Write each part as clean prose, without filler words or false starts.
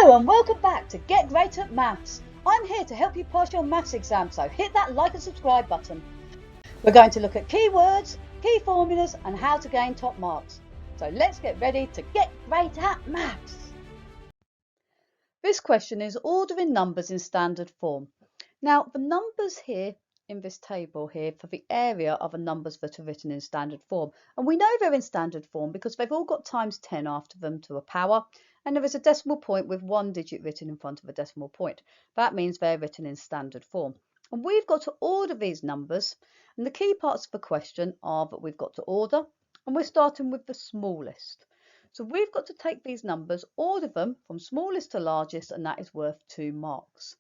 Hello and welcome back to Get Great at Maths. I'm here to help you pass your maths exam, so hit that like and subscribe button. We're going to look at keywords, key formulas and how to gain top marks. So let's get ready to get great at maths. This question is ordering numbers in standard form. Now the numbers here in this table here for the area are the numbers that are written in standard form, and we know they're in standard form because they've all got times 10 after them to a power, and there is a decimal point with one digit written in front of a decimal point. That means they're written in standard form, and we've got to order these numbers, and the key parts of the question are that we've got to order, and we're starting with the smallest. So we've got to take these numbers, order them from smallest to largest, and that is worth 2 marks.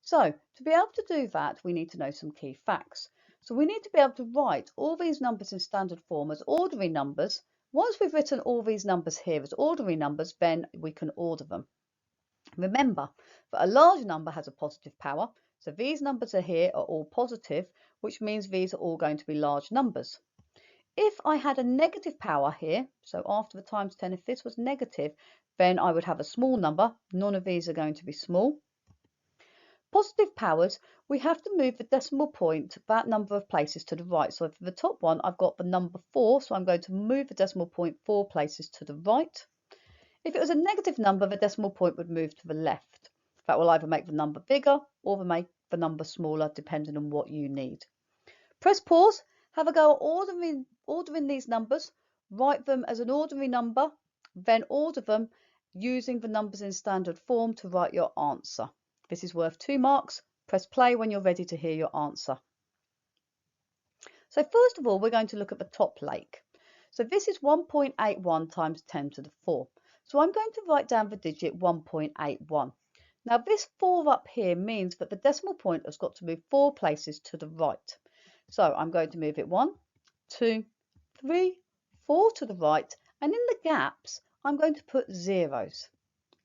So to be able to do that, we need to know some key facts. So we need to be able to write all these numbers in standard form as ordinary numbers. Once we've written all these numbers here as ordinary numbers, then we can order them. Remember that a large number has a positive power. So these numbers here are all positive, which means these are all going to be large numbers. If I had a negative power here, so after the times 10, if this was negative, then I would have a small number. None of these are going to be small. Positive powers, we have to move the decimal point that number of places to the right. So for the top one, I've got the number 4, so I'm going to move the decimal point 4 places to the right. If it was a negative number, the decimal point would move to the left. That will either make the number bigger or make the number smaller, depending on what you need. Press pause, have a go at ordering these numbers, write them as an ordinary number, then order them using the numbers in standard form to write your answer. This is worth 2 marks. Press play when you're ready to hear your answer. So first of all, we're going to look at the top lake. So this is 1.81 times 10 to the 4. So I'm going to write down the digit 1.81. Now this 4 up here means that the decimal point has got to move 4 places to the right. So I'm going to move it 1, 2, 3, 4 to the right, and in the gaps, I'm going to put zeros.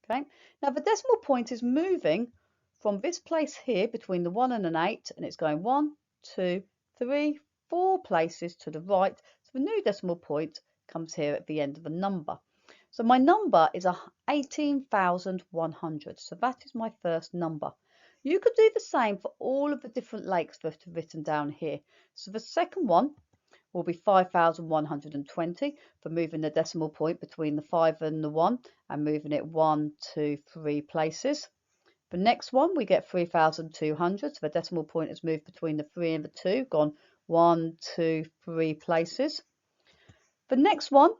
Okay. Now the decimal point is moving from this place here between the 1 and an 8, and it's going 1, 2, 3, 4 places to the right. So the new decimal point comes here at the end of the number. So my number is 18,100. So that is my first number. You could do the same for all of the different lakes that are written down here. So the second one will be 5,120 for moving the decimal point between the 5 and the 1 and moving it 1, 2, 3 places. The next one we get 3,200, so the decimal point has moved between the 3 and the 2, gone 1, 2, 3 places. The next one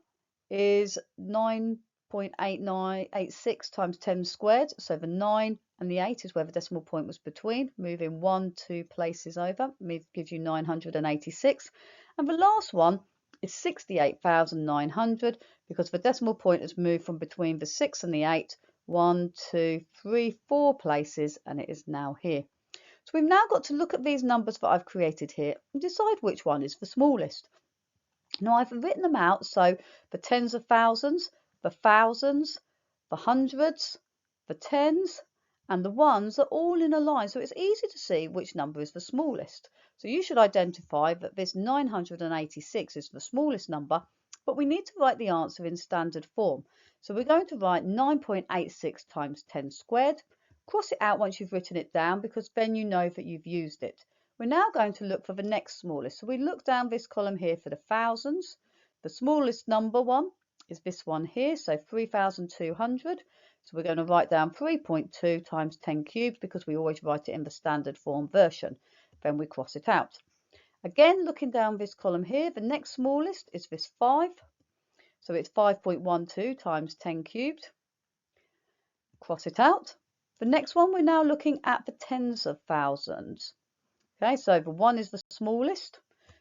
is 9.8986 times 10 squared, so the 9 and the 8 is where the decimal point was between, moving 1, 2 places over, gives you 986. And the last one is 68,900 because the decimal point has moved from between the 6 and the 8, 1, 2, 3, 4 places, and it is now here. So we've now got to look at these numbers that I've created here and decide which one is the smallest. Now I've written them out, so the tens of thousands, the hundreds, the tens, and the ones are all in a line, so it's easy to see which number is the smallest. So you should identify that this 986 is the smallest number, but we need to write the answer in standard form. So we're going to write 9.86 times 10 squared. Cross it out once you've written it down because then you know that you've used it. We're now going to look for the next smallest. So we look down this column here for the thousands. The smallest number one is this one here, so 3,200. So we're going to write down 3.2 times 10 cubed because we always write it in the standard form version. Then we cross it out. Again, looking down this column here, the next smallest is this 5. So it's 5.12 times 10 cubed. Cross it out. The next one, we're now looking at the tens of thousands. Okay, so the 1 is the smallest.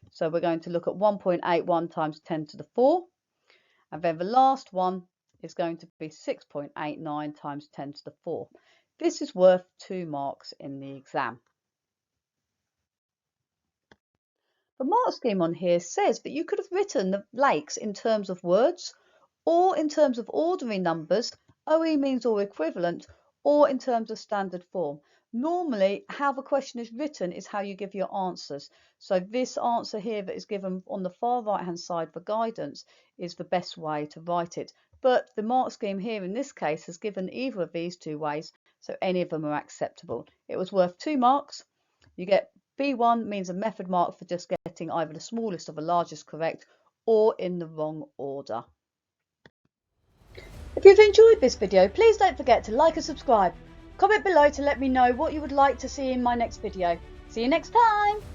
So we're going to look at 1.81 times 10 to the 4. And then the last one is going to be 6.89 times 10 to the 4. This is worth 2 marks in the exam. The mark scheme on here says that you could have written the lakes in terms of words or in terms of ordinary numbers, OE means or equivalent, or in terms of standard form. Normally, how the question is written is how you give your answers. So this answer here that is given on the far right hand side for guidance is the best way to write it. but the mark scheme here in this case has given either of these two ways, so any of them are acceptable. It was worth 2 marks. You get B1 means a method mark for just getting either the smallest or the largest correct or in the wrong order. If you've enjoyed this video, please don't forget to like and subscribe. Comment below to let me know what you would like to see in my next video. See you next time!